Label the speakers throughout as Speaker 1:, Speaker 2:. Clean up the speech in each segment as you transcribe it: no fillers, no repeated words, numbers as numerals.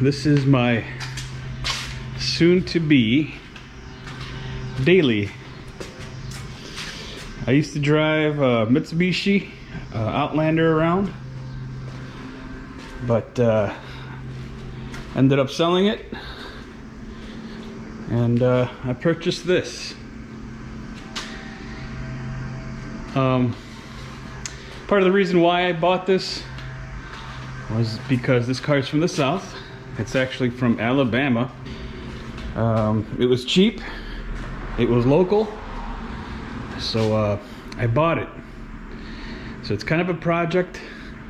Speaker 1: This is my soon-to-be daily. I used to drive a Mitsubishi Outlander around, but ended up selling it, and I purchased this. Part of the reason why I bought this was because this car is from the South. It's actually from Alabama. It was cheap, it was local, so I bought it. So it's kind of a project.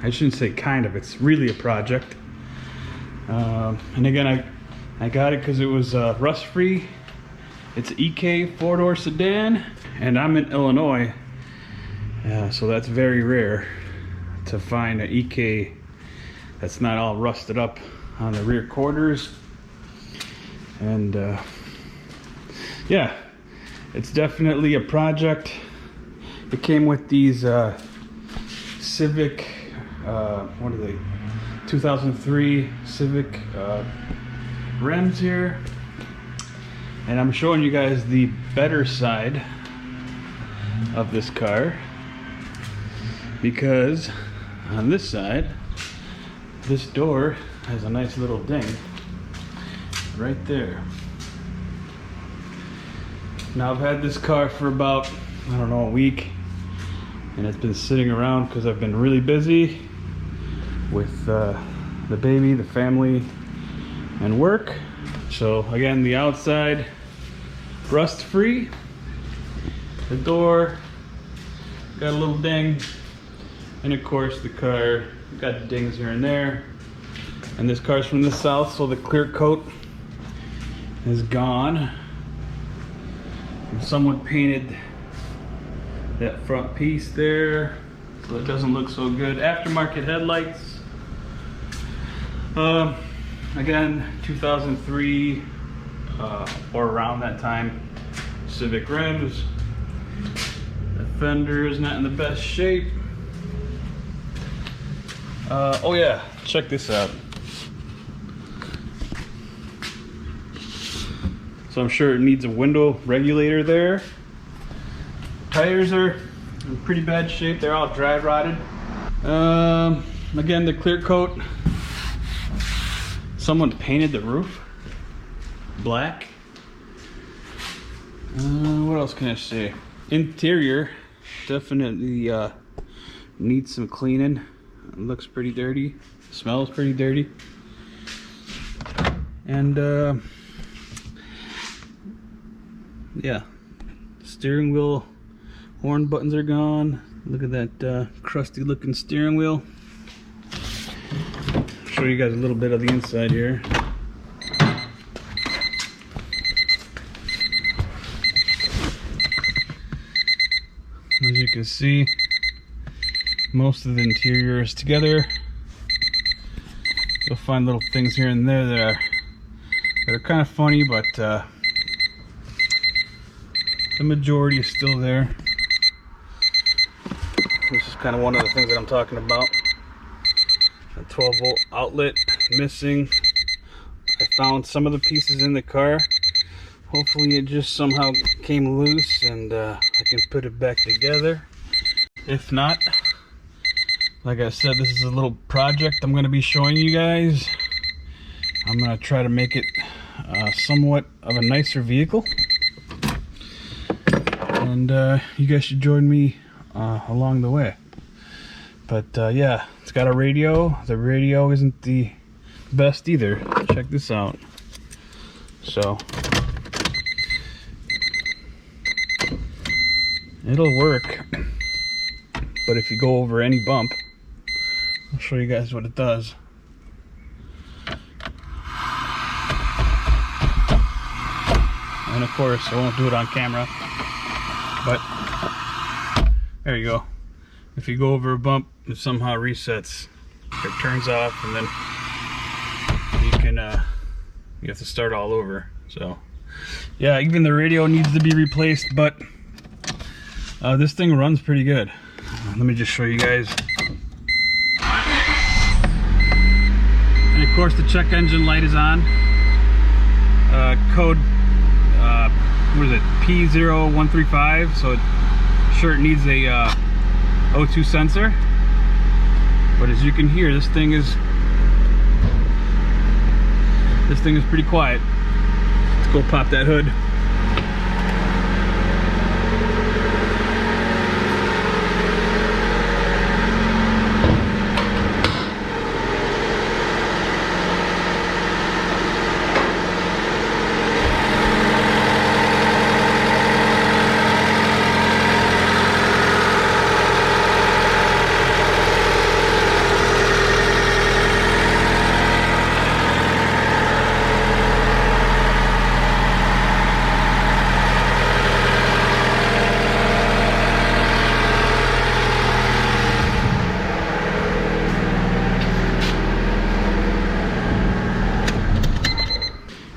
Speaker 1: I shouldn't say kind of, it's really a project. And again, I got it because it was rust-free. It's an EK 4-door sedan, and I'm in Illinois, so that's very rare to find an EK that's not all rusted up on the rear quarters. And yeah, it's definitely a project. It came with these Civic, what are they? 2003 Civic rims here. And I'm showing you guys the better side of this car, because on this side, this door has a nice little ding right there. Now I've had this car for about, I don't know, a week, and it's been sitting around because I've been really busy with the baby, the family, and work. So again, the outside rust free, the door got a little ding, and of course the car got dings here and there. And this car's from the South, so the clear coat is gone. And someone painted that front piece there, so it doesn't look so good. Aftermarket headlights. Again, 2003 or around that time, Civic rims. The fender is not in the best shape. Oh yeah, check this out. So I'm sure it needs a window regulator there. Tires are in pretty bad shape. They're all dry rotted. Again, the clear coat. Someone painted the roof black. What else can I say? Interior definitely needs some cleaning. It looks pretty dirty. Smells pretty dirty. And yeah, steering wheel horn buttons are gone. Look at that crusty looking steering wheel. Show you guys a little bit of the inside here. As you can see, most of the interior is together. You'll find little things here and there that are kind of funny, but the majority is still there. This is kind of one of the things that I'm talking about. A 12-volt outlet missing. I found some of the pieces in the car. Hopefully it just somehow came loose and I can put it back together. If not, like I said, this is a little project I'm going to be showing you guys. I'm going to try to make it somewhat of a nicer vehicle. And you guys should join me along the way. But yeah, it's got a radio. The radio isn't the best either. Check this out. So it'll work, but if you go over any bump, I'll show you guys what it does. And of course, I won't do it on camera, but there you go. If you go over a bump, it somehow resets. It turns off, and then you have to start all over. So yeah, even the radio needs to be replaced, but this thing runs pretty good. Let me just show you guys. And of of course, the check engine light is on. Code, what is it, P0135, so it needs a O2 sensor. But as you can hear, this thing is pretty quiet. Let's go pop that hood.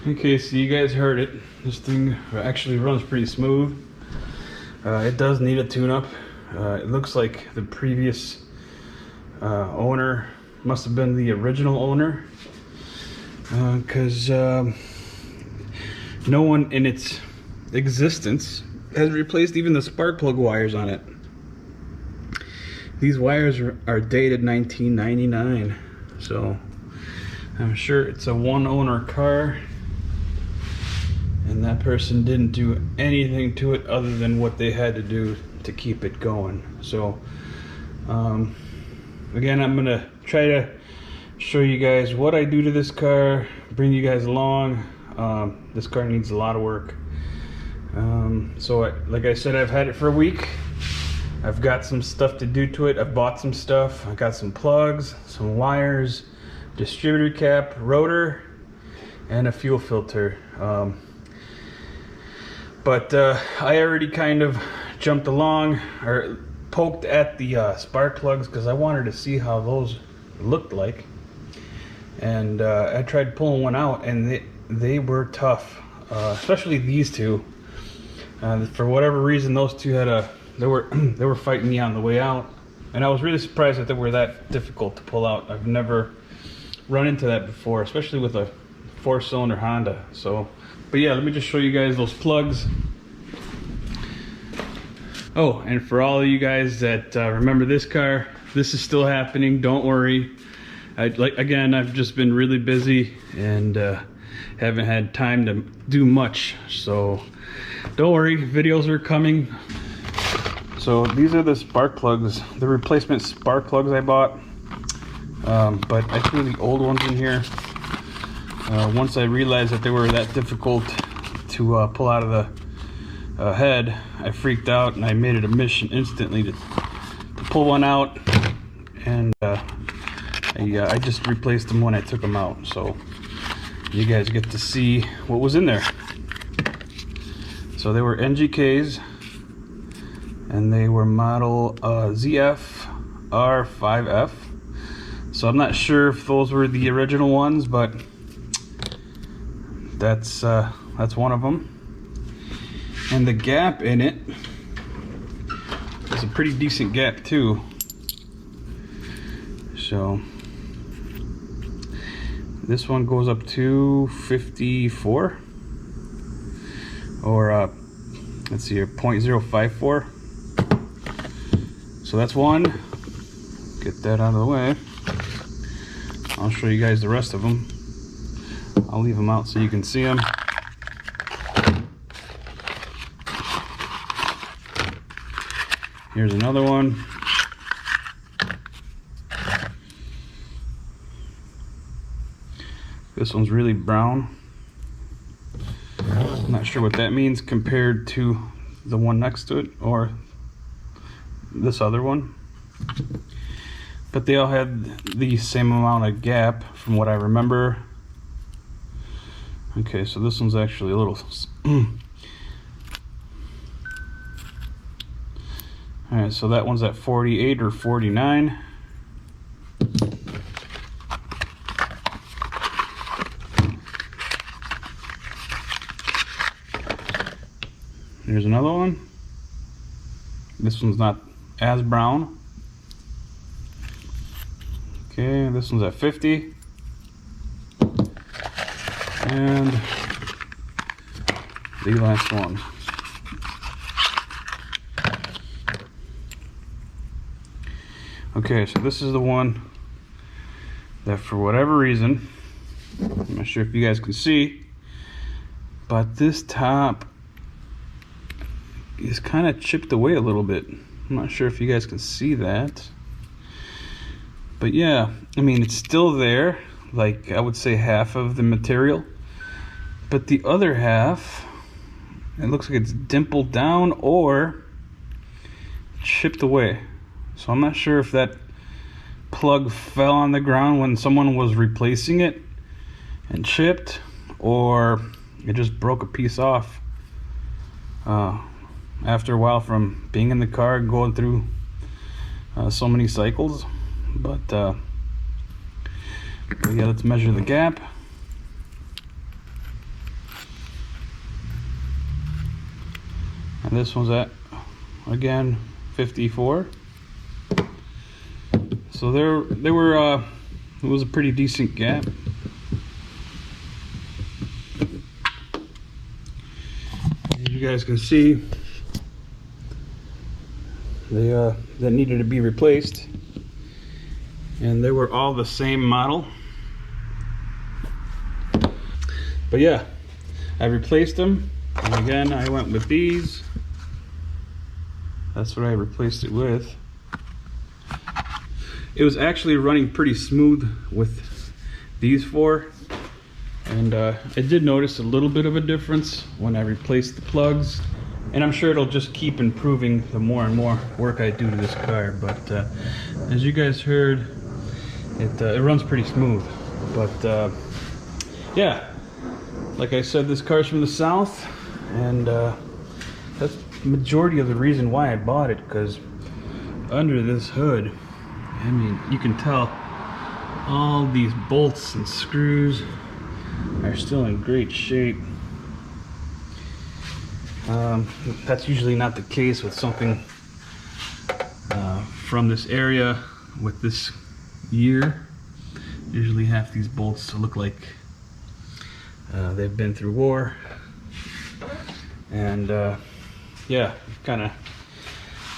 Speaker 1: Okay, so you guys heard it. This thing actually runs pretty smooth. It does need a tune-up. It looks like the previous owner must have been the original owner, because no one in its existence has replaced even the spark plug wires on it. These wires are dated 1999, so I'm sure it's a one-owner car. And that person didn't do anything to it other than what they had to do to keep it going. So again, I'm gonna try to show you guys what I do to this car, bring you guys along. This car needs a lot of work. Like I said, I've had it for a week. I've got some stuff to do to it. I've bought some stuff. I got some plugs, some wires, distributor cap, rotor, and a fuel filter. But I already kind of jumped along or poked at the spark plugs because I wanted to see how those looked like. And I tried pulling one out, and they were tough, especially these two. For whatever reason, those two had they were fighting me on the way out, and I was really surprised that they were that difficult to pull out. I've never run into that before, especially with a 4-cylinder Honda. So. But yeah, let me just show you guys those plugs. Oh, and for all of you guys that remember this car, this is still happening. Don't worry. I've just been really busy and haven't had time to do much. So don't worry, videos are coming. So these are the spark plugs, the replacement spark plugs I bought. But I threw the old ones in here. Once I realized that they were that difficult to pull out of the head, I freaked out and I made it a mission instantly to pull one out, and I just replaced them when I took them out, so you guys get to see what was in there. So they were NGKs, and they were model ZF R5F. So I'm not sure if those were the original ones, but that's one of them. And the gap in it is a pretty decent gap too. So this one goes up to 54, or let's see here, 0.054. So that's one. Get that out of the way. I'll show you guys the rest of them. I'll leave them out so you can see them. Here's another one. This one's really brown. I'm not sure what that means compared to the one next to it or this other one. But they all had the same amount of gap from what I remember. Okay, so this one's actually a little Alright, so that one's at 48 or 49. Here's another one. This one's not as brown. Okay, this one's at 50. And the last one. Okay, so this is the one that for whatever reason, I'm not sure if you guys can see, but this top is kind of chipped away a little bit. I'm not sure if you guys can see that. But yeah, I mean, it's still there, like I would say half of the material. But the other half, it looks like it's dimpled down or chipped away. So I'm not sure if that plug fell on the ground when someone was replacing it and chipped, or it just broke a piece off after a while from being in the car and going through so many cycles. But yeah, let's measure the gap. And this one's at, again, 54. So there were it was a pretty decent gap. As you guys can see, they that needed to be replaced, and they were all the same model. But yeah, I replaced them, and again I went with these. That's what I replaced it with. It was actually running pretty smooth with these four, and I did notice a little bit of a difference when I replaced the plugs, and I'm sure it'll just keep improving the more and more work I do to this car. But as you guys heard, it runs pretty smooth. But yeah, like I said, this car's from the South, and that's the majority of the reason why I bought it, because under this hood, I mean, you can tell all these bolts and screws are still in great shape. That's usually not the case with something from this area with this year. Usually half these bolts look like they've been through war. And yeah, kind of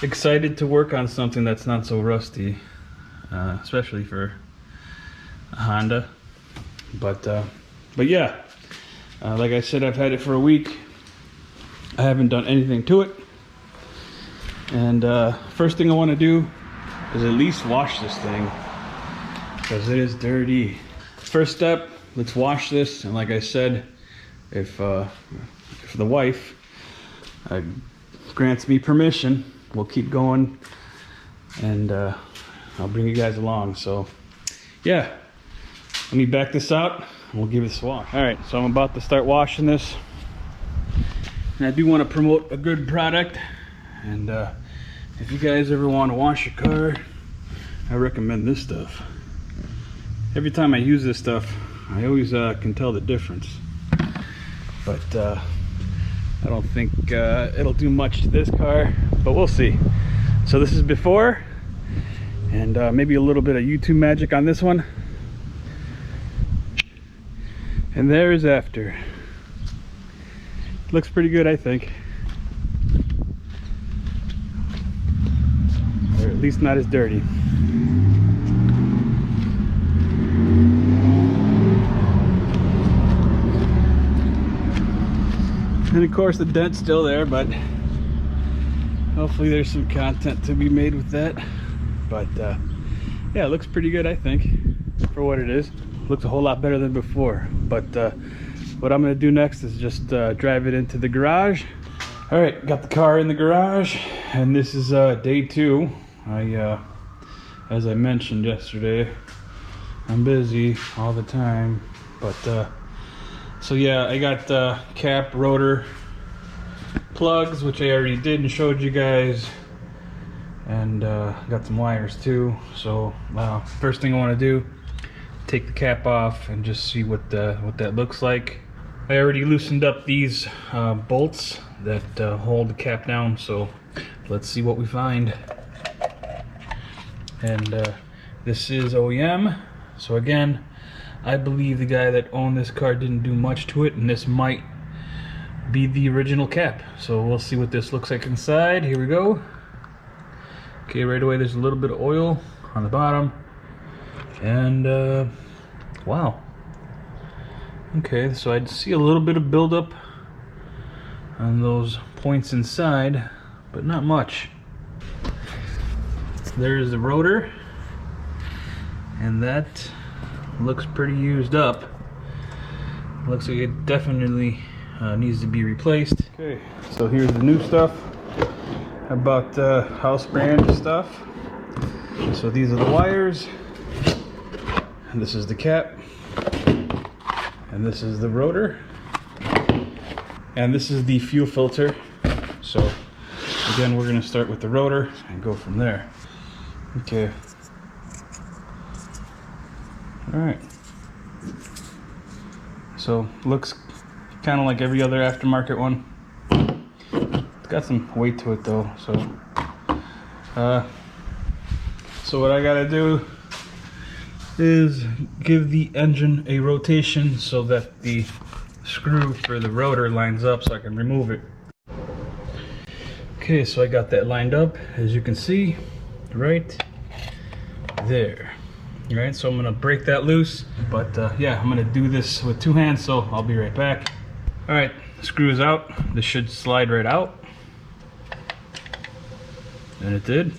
Speaker 1: excited to work on something that's not so rusty. Especially for a Honda. But yeah, like I said, I've had it for a week. I haven't done anything to it, and first thing I want to do is at least wash this thing, because it is dirty. First step, let's wash this. And like I said, if the wife grants me permission, we'll keep going, and I'll bring you guys along. So yeah, let me back this out and we'll give it a wash. All right, so I'm about to start washing this, and I do want to promote a good product. And if you guys ever want to wash your car, I recommend this stuff. Every time I use this stuff, I always can tell the difference. But I don't think it'll do much to this car, but we'll see. So this is before, and maybe a little bit of YouTube magic on this one. And there is after. Looks pretty good, I think. Or at least not as dirty. And of course the dent's still there, but hopefully there's some content to be made with that. But yeah, it looks pretty good, I think, for what it is. Looks a whole lot better than before. But what I'm gonna do next is just drive it into the garage. All right, got the car in the garage, and this is day 2. As I mentioned yesterday, I'm busy all the time. But so yeah, I got cap, rotor, plugs, which I already did and showed you guys, and got some wires too. So first thing I want to do, take the cap off and just see what that looks like. I already loosened up these bolts that hold the cap down, so let's see what we find. And this is OEM, so again, I believe the guy that owned this car didn't do much to it, and this might be the original cap. So we'll see what this looks like inside. Here we go. Okay, right away there's a little bit of oil on the bottom, and wow. Okay, so I see a little bit of buildup on those points inside, but not much. There's the rotor, and that looks pretty used up. Looks like it definitely needs to be replaced. Okay, so here's the new stuff. About house brand stuff. So these are the wires, and this is the cap, and this is the rotor, and this is the fuel filter. So again, we're going to start with the rotor and go from there. Okay. All right. So looks kind of like every other aftermarket one. It's got some weight to it though. So what I gotta do is give the engine a rotation so that the screw for the rotor lines up so I can remove it. Okay, so I got that lined up, as you can see, right there. All right, so I'm gonna break that loose, but yeah, I'm gonna do this with two hands, so I'll be right back. All right, screw is out. This should slide right out. And it did.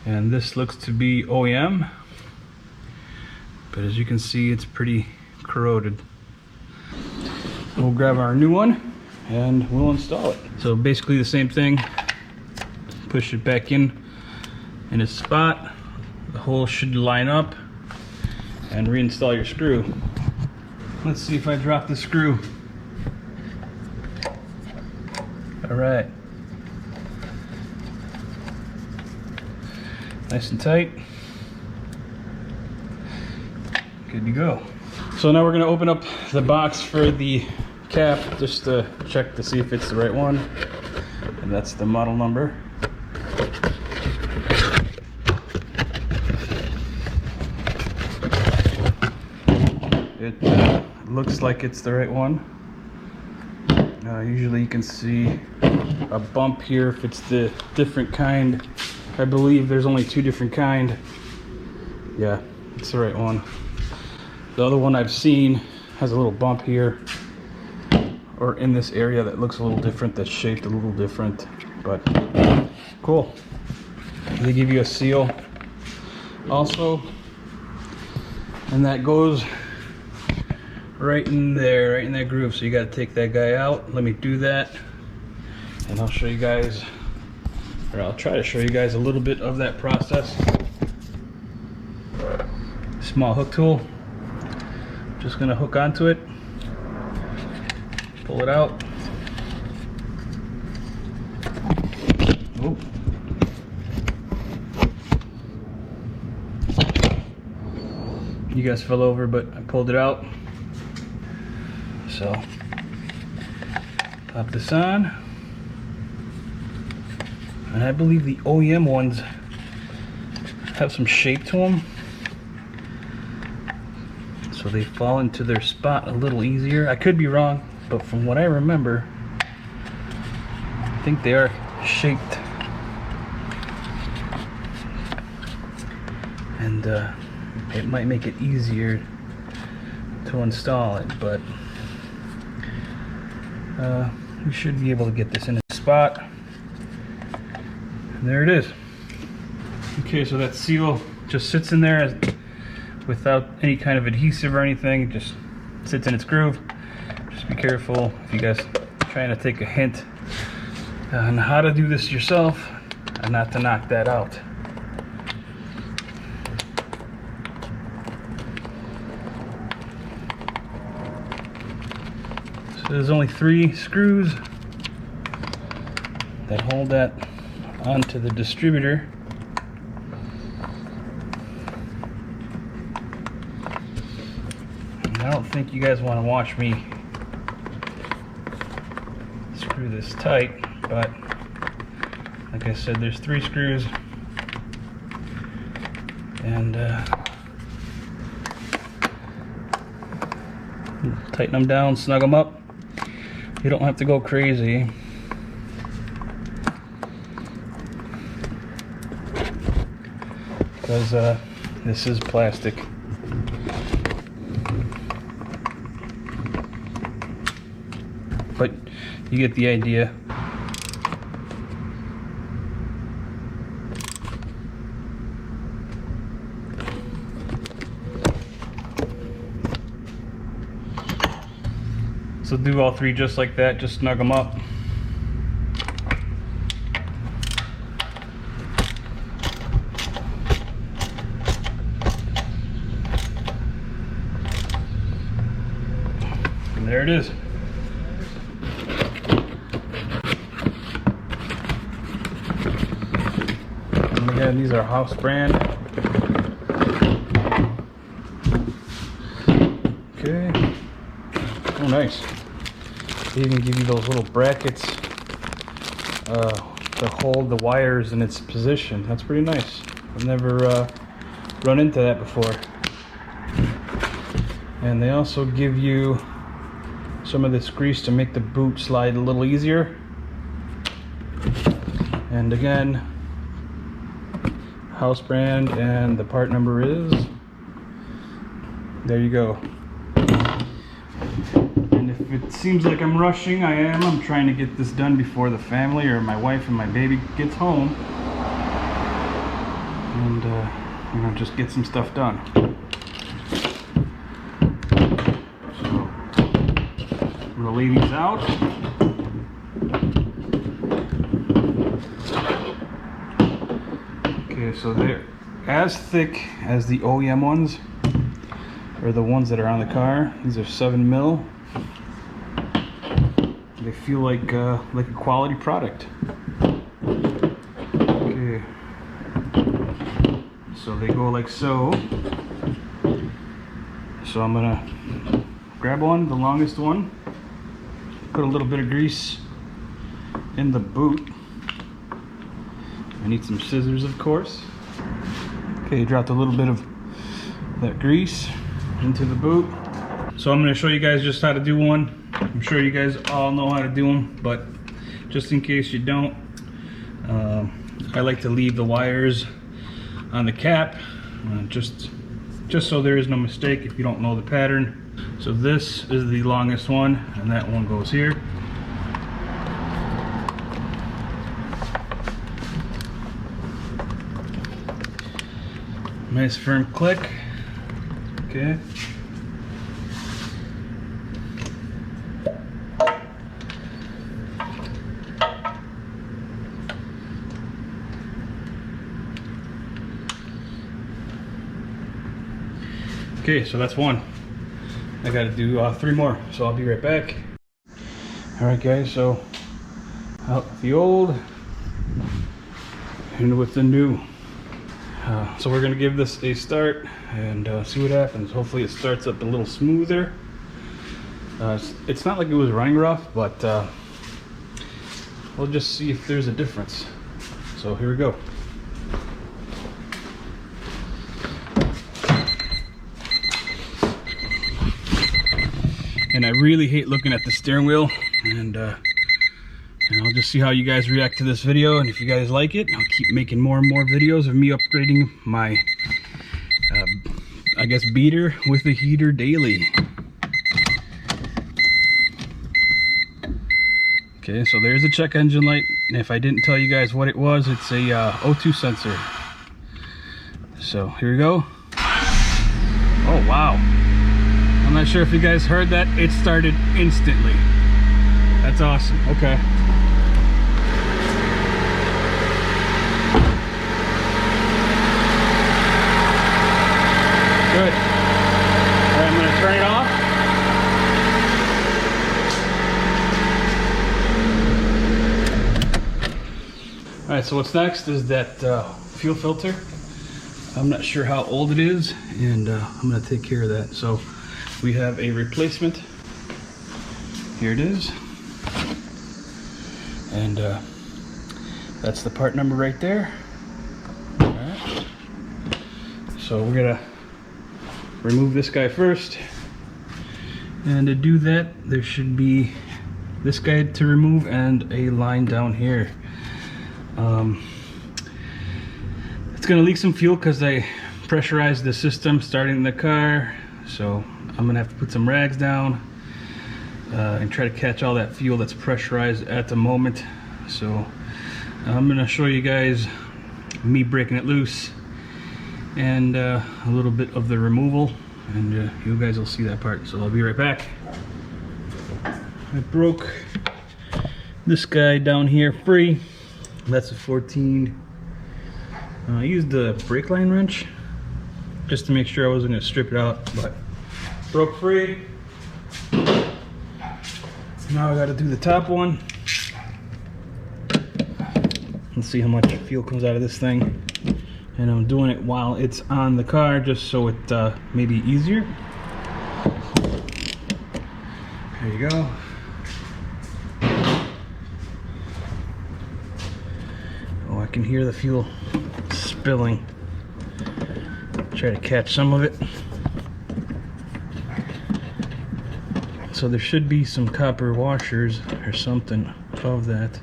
Speaker 1: And this looks to be OEM, but as you can see, it's pretty corroded. We'll grab our new one and we'll install it. So basically the same thing. Push it back in its spot. The hole should line up, and reinstall your screw. Let's see if I drop the screw. All right. Nice and tight. Good to go. So now we're gonna open up the box for the cap just to check to see if it's the right one. And that's the model number. It looks like it's the right one. Usually you can see a bump here if it's the different kind. I believe there's only two different kind. Yeah, it's the right one. The other one I've seen has a little bump here, or in this area that looks a little different, that's shaped a little different, but cool. They give you a seal also, and that goes right in there, right in that groove. So you got to take that guy out. Let me do that, and I'll show you guys, or I'll try to show you guys a little bit of that process. Small hook tool. Just gonna hook onto it, pull it out. Oop. You guys fell over, but I pulled it out. So pop this on, and I believe the OEM ones have some shape to them, so they fall into their spot a little easier. I could be wrong, but from what I remember, I think they are shaped, and it might make it easier to install it, but we should be able to get this in its spot. And there it is. Okay, so that seal just sits in there without any kind of adhesive or anything. It just sits in its groove. Just be careful if you guys are trying to take a hint on how to do this yourself and not to knock that out. So there's only 3 screws that hold that onto the distributor. And I don't think you guys want to watch me screw this tight, but like I said, there's 3 screws, and Tighten them down, snug them up. You don't have to go crazy. Because this is plastic. But you get the idea. So do all three just like that, just snug them up. And there it is. And again, these are house brand. Okay. Oh, nice. They even give you those little brackets to hold the wires in its position. That's pretty nice. I've never run into that before. And they also give you some of this grease to make the boot slide a little easier. And again, house brand, and the part number is, there you go. If it seems like I'm rushing, I am. I'm trying to get this done before the family or my wife and my baby gets home. And, you know, just get some stuff done. So, I'm gonna lay these out. Okay, so they're as thick as the OEM ones, or the ones that are on the car. These are 7 mil. They feel like a quality product. Okay, so they go like so. So I'm gonna grab one, the longest one, put a little bit of grease in the boot. I need some scissors, of course. Okay, dropped a little bit of that grease into the boot. So I'm gonna show you guys just how to do one. I'm sure you guys all know how to do them, but just in case you don't, I like to leave the wires on the cap, just so there is no mistake if you don't know the pattern. So this is the longest one, and that one goes here. Nice firm click. Okay. Okay, so that's one. I gotta do 3 more, so I'll be right back. Alright guys, so out with the old and with the new. So we're gonna give this a start and see what happens. Hopefully it starts up a little smoother. It's not like it was running rough, but we'll just see if there's a difference. So here we go. And I really hate looking at the steering wheel, and I'll just see how you guys react to this video, and if you guys like it, I'll keep making more and more videos of me upgrading my I guess beater with the heater daily. Okay, so there's a check engine light, and if I didn't tell you guys what it was, it's a O2 sensor. So here we go. Oh wow, I'm not sure if you guys heard that. It started instantly. That's awesome. Okay. Good. All right, I'm going to turn it off. All right, so what's next is that fuel filter. I'm not sure how old it is, and I'm going to take care of that. So we have a replacement. Here it is. And that's the part number right there. All right. So we're going to remove this guy first, And to do that, there should be this guy to remove and a line down here. It's gonna leak some fuel because I pressurized the system starting the car, so I'm gonna have to put some rags down and try to catch all that fuel that's pressurized at the moment. So I'm gonna show you guys me breaking it loose and a little bit of the removal, and you guys will see that part. So I'll be right back. I broke this guy down here free. That's a 14. I used the brake line wrench just to make sure I wasn't going to strip it out, but broke free. Now I got to do the top one. Let's see how much fuel comes out of this thing. And I'm doing it while it's on the car just so it may be easier. There you go. Oh, I can hear the fuel spilling. Try to catch some of it. So there should be some copper washers or something above that.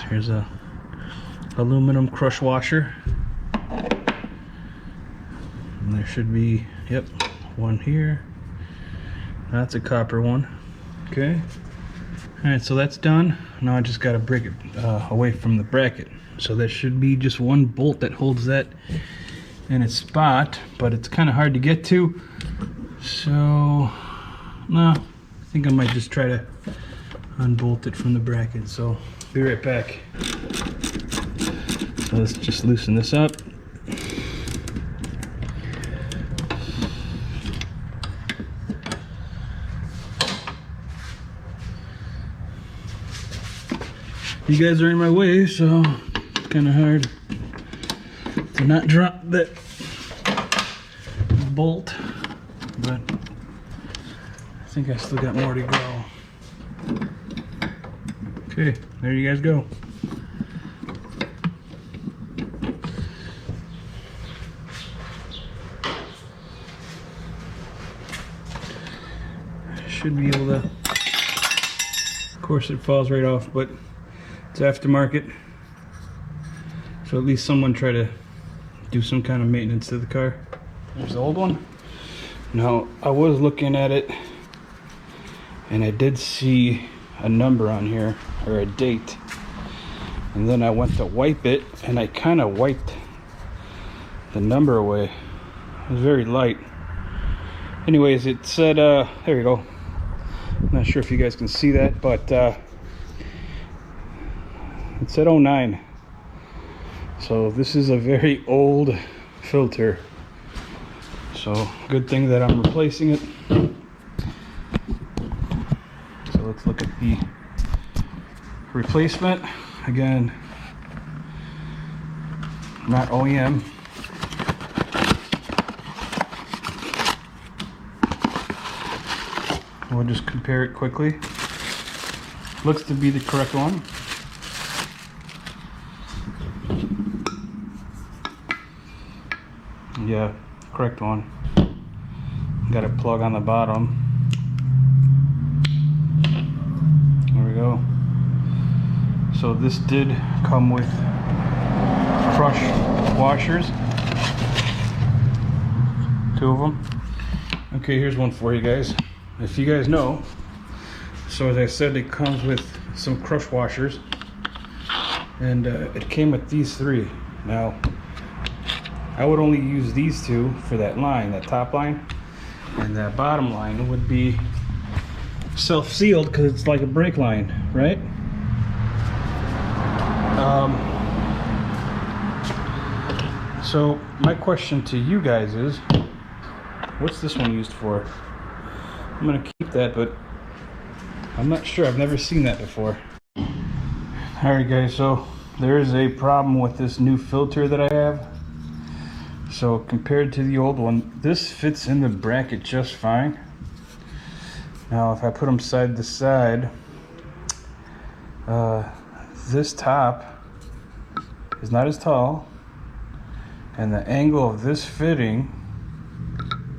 Speaker 1: Here's a aluminum crush washer. And there should be, yep, one here. That's a copper one. Okay. Alright, so that's done. Now I just got to break it away from the bracket. So there should be just one bolt that holds that in its spot, but it's kind of hard to get to. So, no, I think I might just try to unbolt it from the bracket. So, be right back. So let's just loosen this up. You guys are in my way, so it's kind of hard to not drop that bolt, but I think I still got more to go. Okay, there you guys go. Should be able to, of course it falls right off, but it's aftermarket, so at least someone try to do some kind of maintenance to the car. There's the old one. Now I was looking at it and I did see a number on here, or a date, and then I went to wipe it and I kind of wiped the number away. It was very light. Anyways, it said there you go. I'm not sure if you guys can see that, but it said 09. So this is a very old filter. So good thing that I'm replacing it. So let's look at the replacement. Again, not OEM. We'll just compare it quickly. Looks to be the correct one. Yeah, correct one. Got a plug on the bottom. There we go. So this did come with crush washers. 2 of them. Okay, here's one for you guys. If you guys know, so as I said, it comes with some crush washers, and it came with these 3. Now, I would only use these 2 for that line, that top line, and that bottom line would be self-sealed because it's like a brake line, right? So my question to you guys is, what's this one used for? I'm gonna keep that, but I'm not sure. I've never seen that before. Alright guys, so there is a problem with this new filter that I have. So compared to the old one, this fits in the bracket just fine. Now if I put them side to side, this top is not as tall, and the angle of this fitting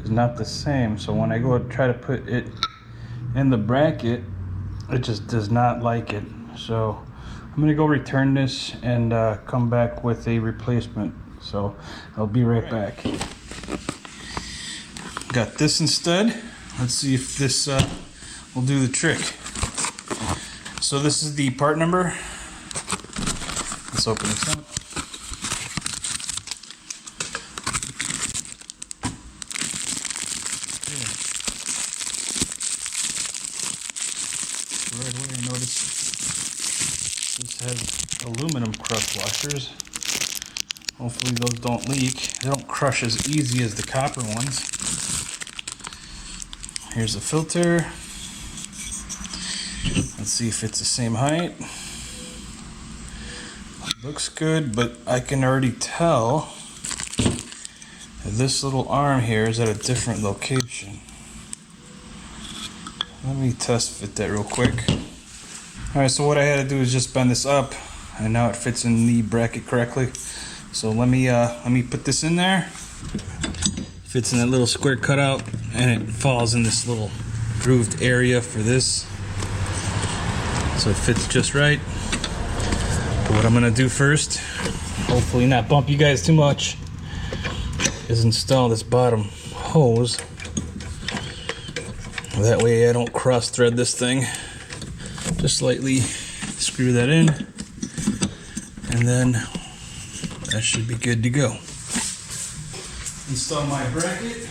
Speaker 1: is not the same. So when I go to try to put it in the bracket, it just does not like it. So I'm gonna go return this and come back with a replacement. So I'll be right back. Got this instead. Let's see if this will do the trick. So this is the part number. Let's open this up. Right away I noticed this has aluminum crush washers. Hopefully those don't leak. They don't crush as easy as the copper ones. Here's the filter. Let's see if it's the same height. Looks good, but I can already tell that this little arm here is at a different location. Let me test fit that real quick. Alright, so what I had to do is just bend this up, and now it fits in the bracket correctly. So let me put this in there. Fits in that little square cutout, and it falls in this little grooved area for this. So it fits just right. But what I'm gonna do first, hopefully not bump you guys too much, is install this bottom hose. That way I don't cross thread this thing. Just lightly screw that in, and then that should be good to go. Install my bracket.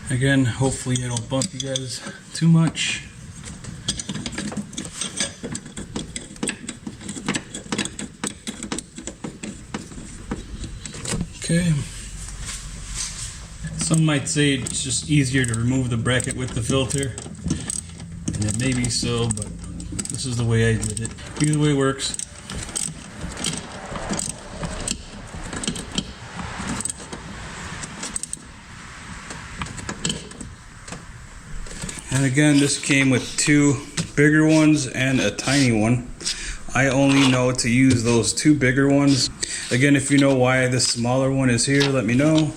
Speaker 1: Again, hopefully I don't bump you guys too much. Okay. Some might say it's just easier to remove the bracket with the filter. And it may be so, but this is the way I did it. Either way works. And again, this came with two bigger ones and a tiny one. I only know to use those two bigger ones. Again, if you know why this smaller one is here, let me know.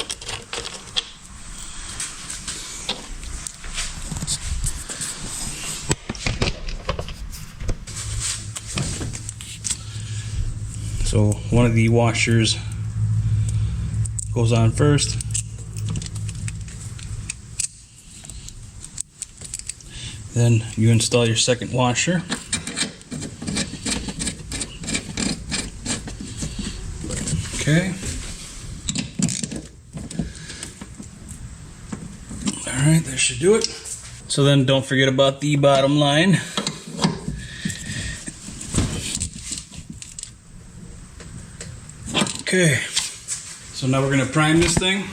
Speaker 1: So one of the washers goes on first. Then you install your second washer. Okay. All right, that should do it. So then don't forget about the bottom line. Okay, so now we're gonna prime this thing.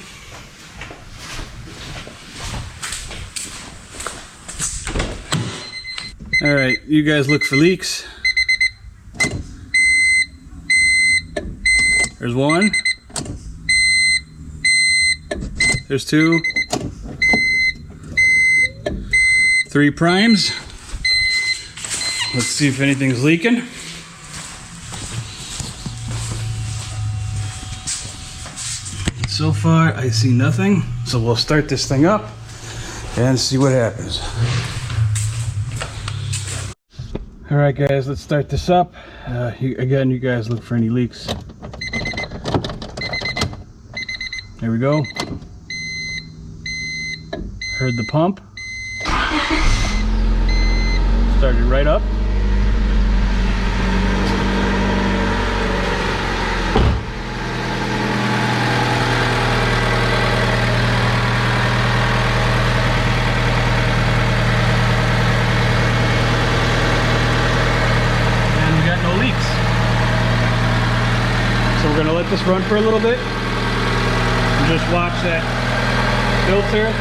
Speaker 1: All right, you guys look for leaks. There's one. There's two. 3 primes. Let's see if anything's leaking. So far, I see nothing. So we'll start this thing up and see what happens. All right, guys, let's start this up. Again, you guys look for any leaks. There we go. Heard the pump. Started right up. And we got no leaks. So we're gonna let this run for a little bit. Just watch that filter,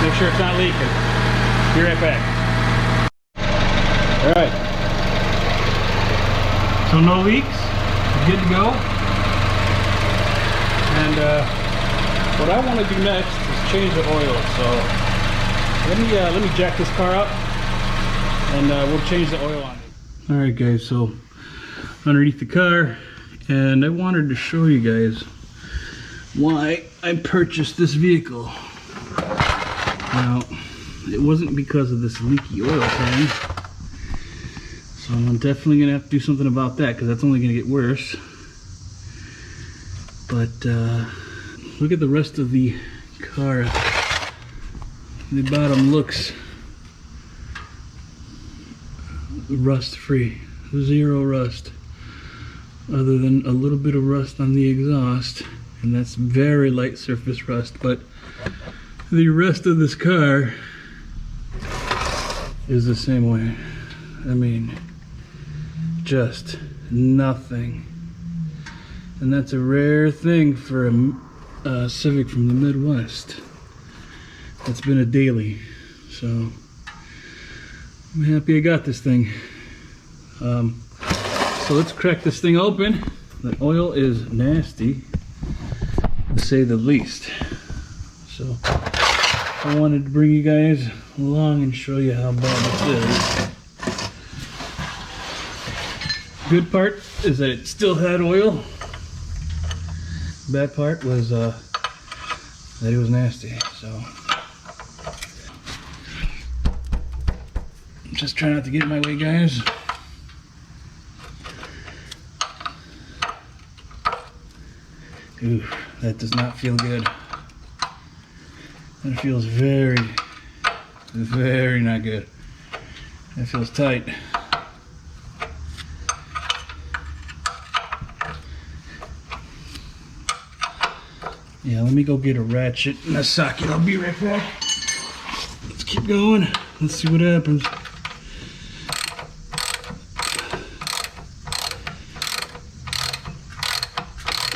Speaker 1: make sure it's not leaking. Be right back. All right, so no leaks, good to go. And what I want to do next is change the oil. So let me jack this car up, and we'll change the oil on it. Alright guys, so underneath the car, and I wanted to show you guys why I purchased this vehicle. Now, it wasn't because of this leaky oil pan, so I'm definitely going to have to do something about that, because that's only going to get worse. But look at the rest of the car. The bottom looks rust free, zero rust, other than a little bit of rust on the exhaust, and that's very light surface rust. But the rest of this car is the same way. I mean, just nothing. And that's a rare thing for a Civic from the Midwest. That's been a daily, so I'm happy I got this thing. So let's crack this thing open. The oil is nasty, to say the least. So I wanted to bring you guys along and show you how bad this is. Good part is that it still had oil. Bad part was that it was nasty. So just try not to get in my way, guys. Ooh, that does not feel good. That feels very, very not good. That feels tight. Yeah, let me go get a ratchet and a socket. I'll be right back. Let's keep going. Let's see what happens.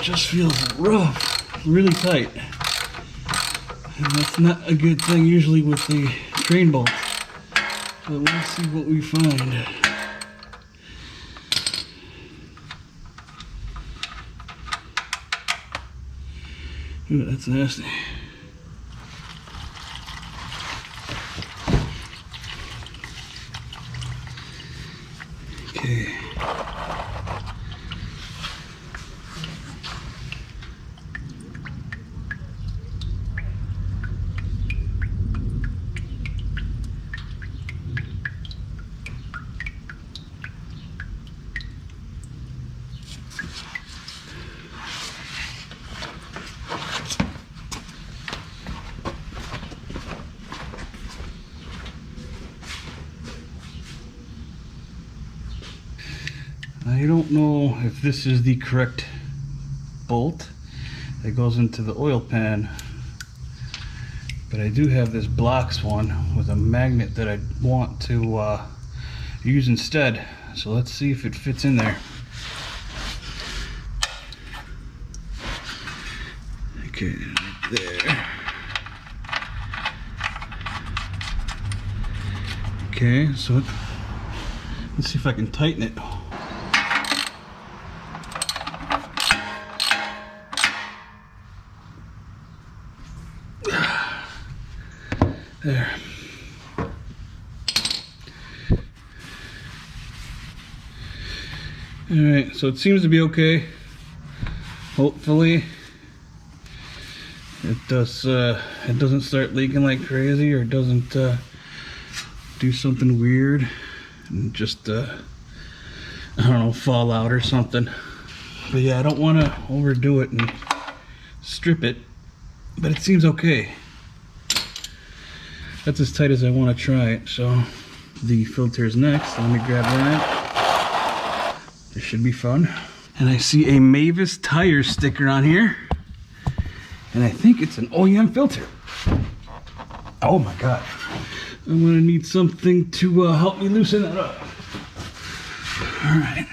Speaker 1: Just feels rough, really tight. And that's not a good thing usually with the train bolt. But let's see what we find. Ooh, that's nasty. Okay. I don't know if this is the correct bolt that goes into the oil pan, but I do have this Blocks one with a magnet that I want to use instead. So let's see if it fits in there. Okay, right there. Okay, so let's see if I can tighten it. There. Alright, so it seems to be okay. Hopefully it doesn't start leaking like crazy, or doesn't do something weird and just I don't know, fall out or something. But yeah, I don't want to overdo it and strip it, but it seems okay. That's as tight as I want to try it. So the filter is next. Let me grab that. This should be fun. And I see a Mavis tire sticker on here, and I think it's an OEM filter. Oh my god. I'm gonna need something to help me loosen that up. All right,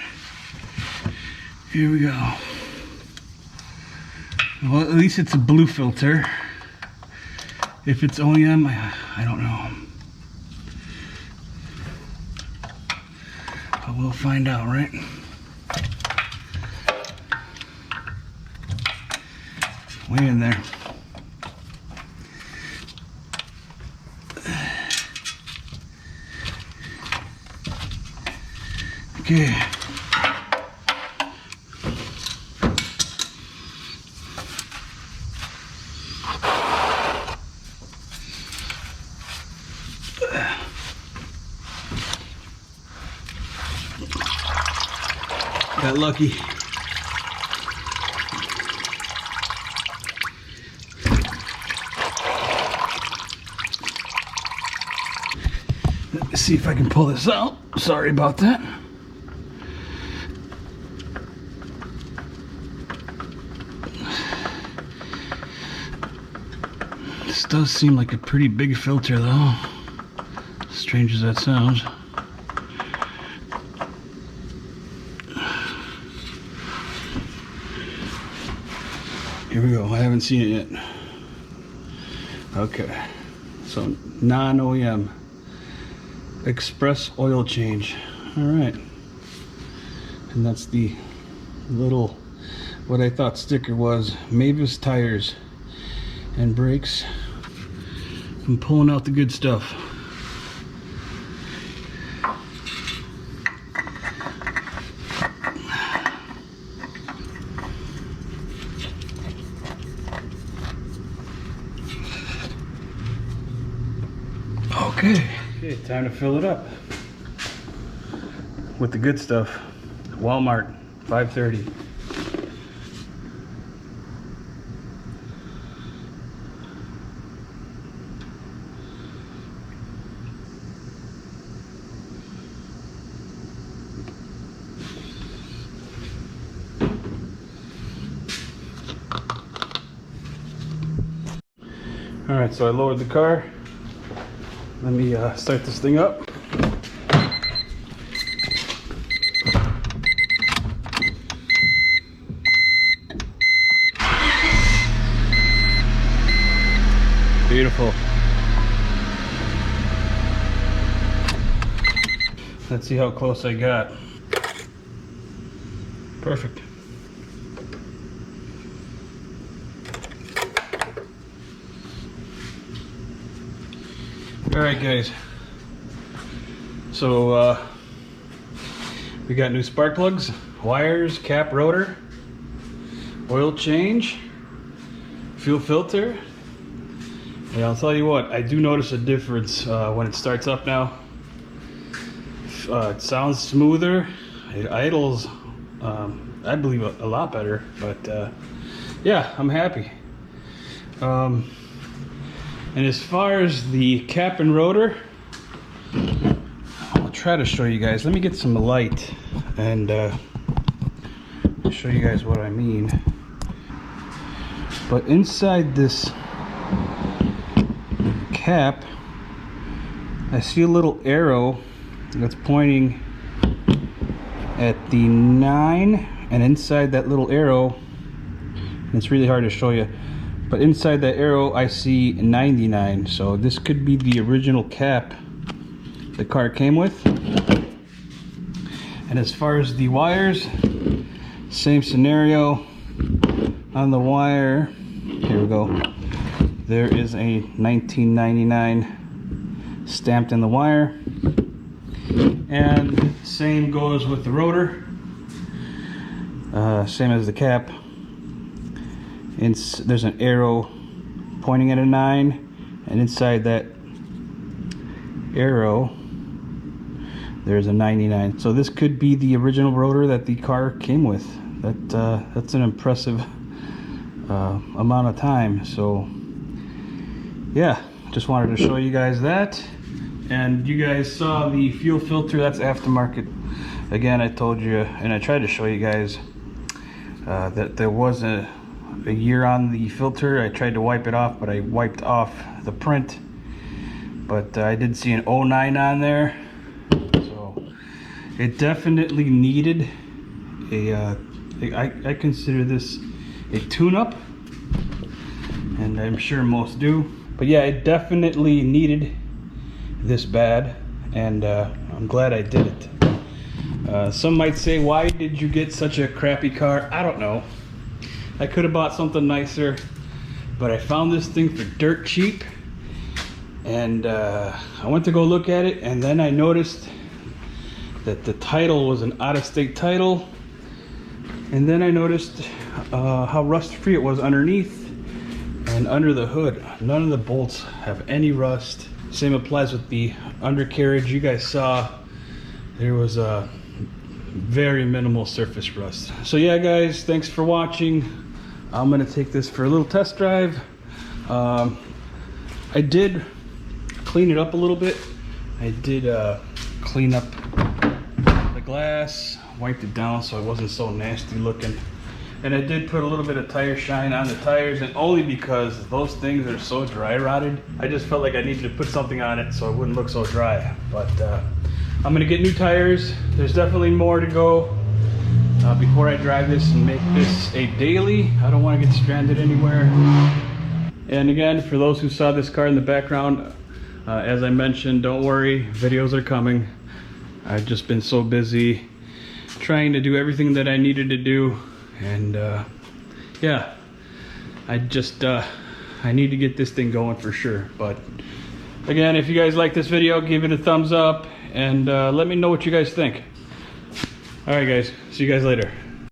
Speaker 1: here we go. Well, at least it's a blue filter. If it's OEM, I don't know. But we'll find out, right? Way in there. Okay. Got lucky. Let's see if I can pull this out. Sorry about that. This does seem like a pretty big filter though. Strange as that sounds. Here we go. I haven't seen it yet. Okay. So non-OEM express oil change. All right. And that's the little, what I thought sticker was, Mavis tires and brakes. I'm pulling out the good stuff. Okay, time to fill it up with the good stuff. Walmart, $5.30. All right, so I lowered the car. Let me start this thing up. Beautiful. Let's see how close I got. Perfect. All right, guys. So we got new spark plugs, wires, cap, rotor, oil change, fuel filter. And I'll tell you what, I do notice a difference when it starts up now. It sounds smoother. It idles, I believe, a lot better. But yeah, I'm happy. And as far as the cap and rotor, I'll try to show you guys. Let me get some light and show you guys what I mean. But inside this cap, I see a little arrow that's pointing at the 9, and inside that little arrow, and it's really hard to show you, but inside that arrow I see 99. So this could be the original cap the car came with. And as far as the wires, same scenario on the wire. Here we go. There is a 1999 stamped in the wire. And same goes with the rotor. Same as the cap. There's an arrow pointing at a 9, and inside that arrow there's a 99. So this could be the original rotor that the car came with. That's an impressive amount of time. So yeah, just wanted to show you guys that. And you guys saw the fuel filter, that's aftermarket. Again, I told you, and I tried to show you guys that there was a year on the filter. I tried to wipe it off, but I wiped off the print. But I did see an 09 on there. So it definitely needed a, I consider this a tune-up, and I'm sure most do. But yeah, it definitely needed this bad, and I'm glad I did it. Some might say, why did you get such a crappy car? I don't know. I could have bought something nicer, but I found this thing for dirt cheap, and I went to go look at it, and then I noticed that the tittle was an out-of-state tittle. And then I noticed how rust-free it was underneath and under the hood. None of the bolts have any rust. Same applies with the undercarriage. You guys saw there was a very minimal surface rust. So yeah guys, thanks for watching. I'm gonna take this for a little test drive. I did clean it up a little bit. I did clean up the glass, wiped it down so it wasn't so nasty looking. And I did put a little bit of tire shine on the tires, and only because those things are so dry rotted. I just felt like I needed to put something on it so it wouldn't look so dry. But I'm gonna get new tires. There's definitely more to go before I drive this and make this a daily. I don't want to get stranded anywhere. And again, for those who saw this car in the background, as I mentioned, don't worry, videos are coming. I've just been so busy trying to do everything that I needed to do. And yeah, I need to get this thing going for sure. But again, if you guys like this video, give it a thumbs up and let me know what you guys think. All right guys, see you guys later.